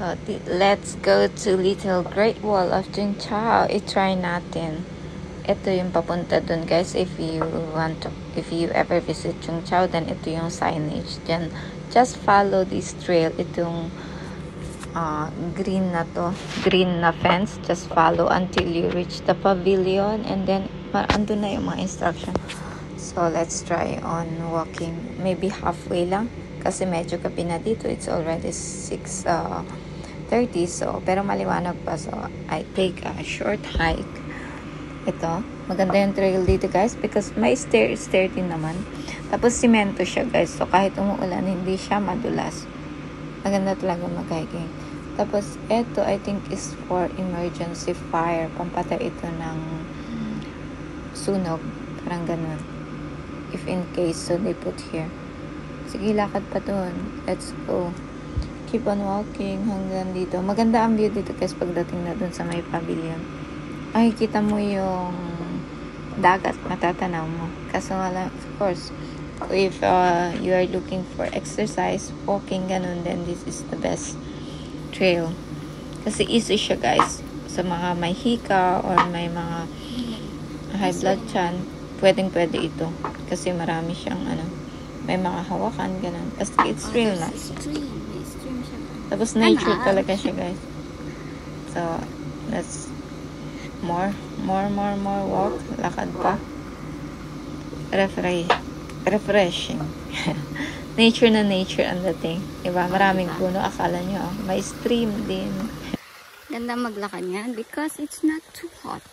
So, let's go to Little Great Wall of Jingchao. I-try natin. Ito yung papunta dun, guys. If you ever visit Jingchao, then ito yung signage. Then, just follow this trail. Itong green na to. Green na fence. Just follow until you reach the pavilion. And then, andun na yung mga instruction. So, let's try on walking. Maybe halfway lang. Kasi medyo gabi na dito. It's already 6:30. So, pero maliwanag pa. So, I take a short hike. Ito. Maganda yung trail dito, guys. Because may stair din naman. Tapos, simento siya, guys. So, kahit umuulan, hindi siya madulas. Maganda talaga mag-hiking. Tapos, ito, I think, is for emergency fire. Pampatay ito ng sunog. Parang ganun. If in case, so they put here. Sige, lakad pa dun. Let's go. Keep on walking hanggang dito. Maganda ang view dito guys pagdating na dun sa may pavilion. Ay, kita mo yung dagat. Matatanaw mo. Kaso wala, of course, if you are looking for exercise, walking, ganun, then this is the best trail. Kasi easy siya guys. Sa mga may hika or may mga high blood chan, pwedeng-pwede ito. Kasi marami siyang may mga hawakan, ganun. Kasi it's real nice. Tapos nature talaga siya, guys. So, let's more walk. Lakad pa. Refreshing. Nature na nature ang dating. Diba? Maraming puno. Akala nyo, may stream din. Ganda maglakad yan because it's not too hot.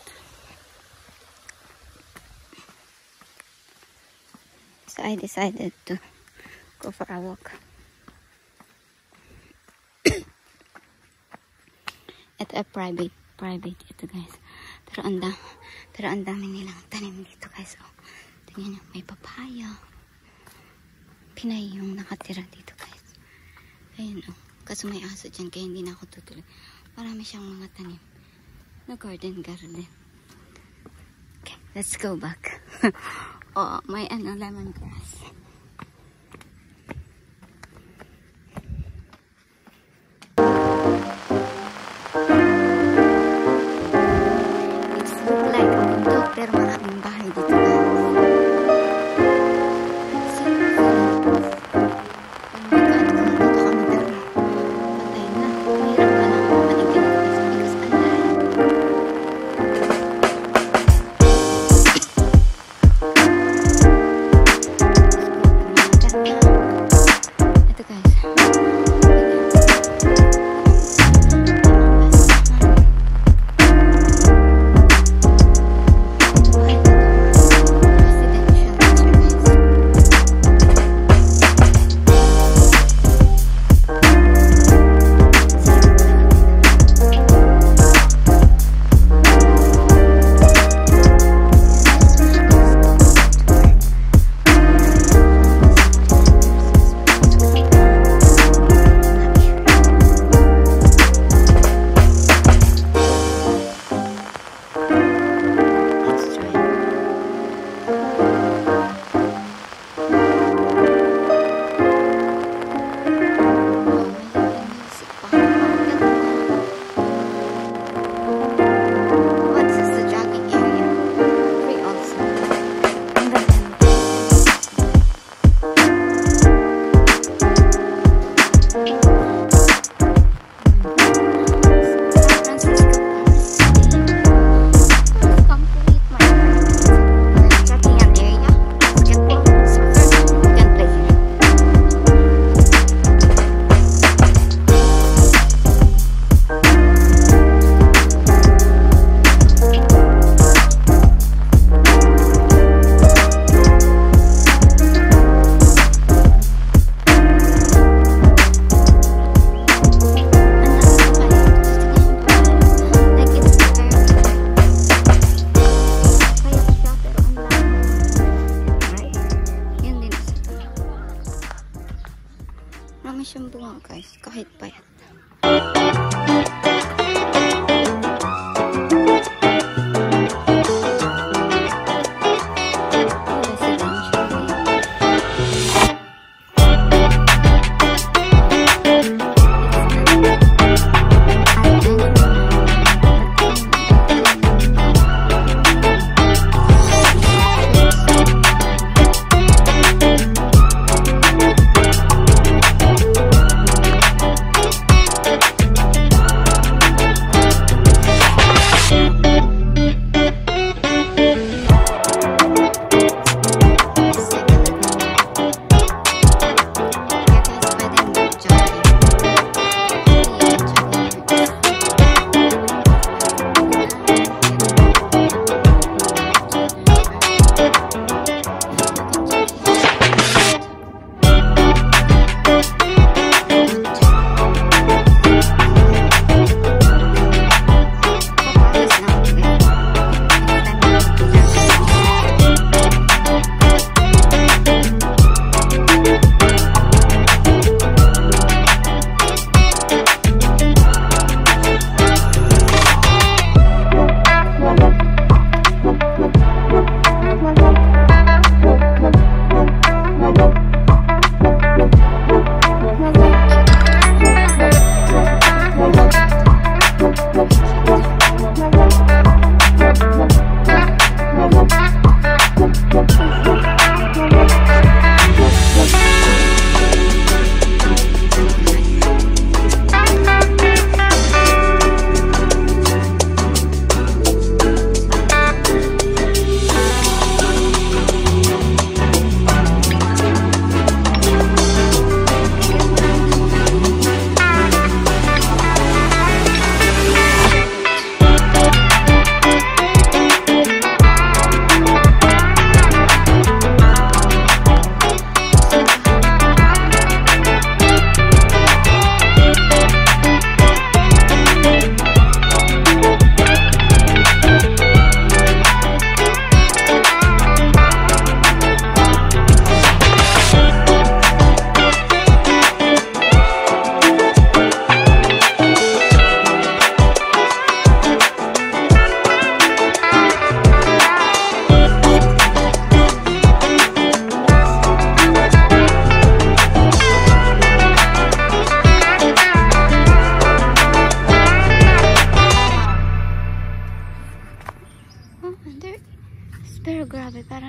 So I decided to go for a walk. Ito ay private ito guys. Pero ang dami nilang tanim dito guys. Oh, tingnan nyo, may papaya. Pinay yung nakatira dito guys. Ayun oh. Kaso may aso dyan kaya hindi na ako tutuloy. Marami siyang mga tanim. Na garden. Okay, let's go back. Oh, may lemongrass. It's look like a bundok pero maraming bahay dito guys. So, oh my god, kung dito kami dito, patay na. Mahirap pa lang maligid dito guys because ang lahat.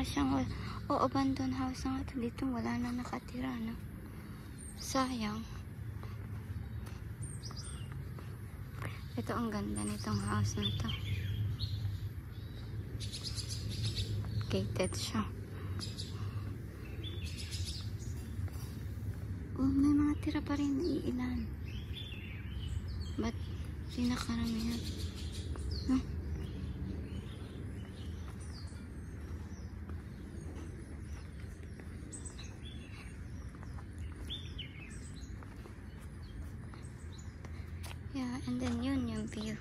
para siyang abandoned house na ito. Dito wala na nakatira, no? Sayang. Ito ang ganda nitong house na ito. Gated siya. Oh, may mga tira pa rin, iilan. Ba't sinakaramihan? Huh? Yeah, and then yun yung view.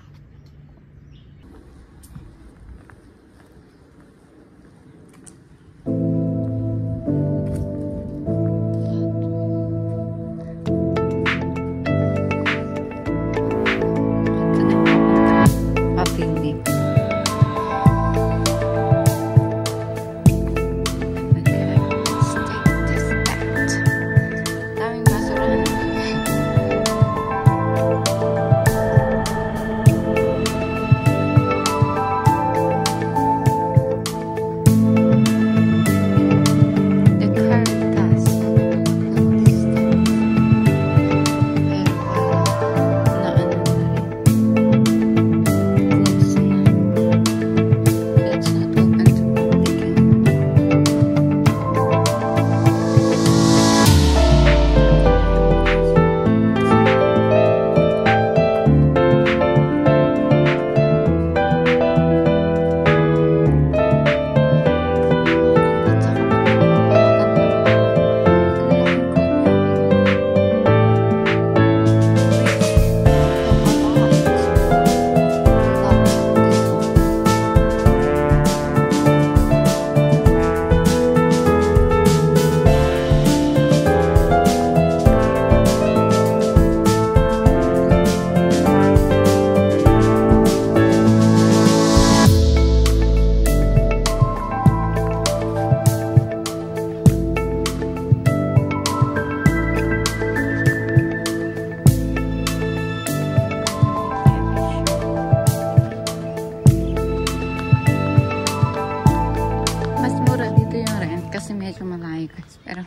Pero,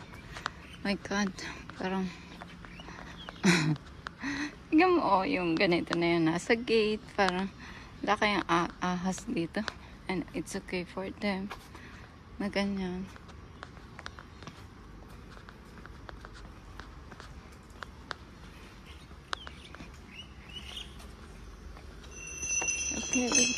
my God, parang, tignan mo, oh, yung ganito na yun, nasa gate, parang, wala kayang ahas dito. And it's okay for them na ganyan. Okay with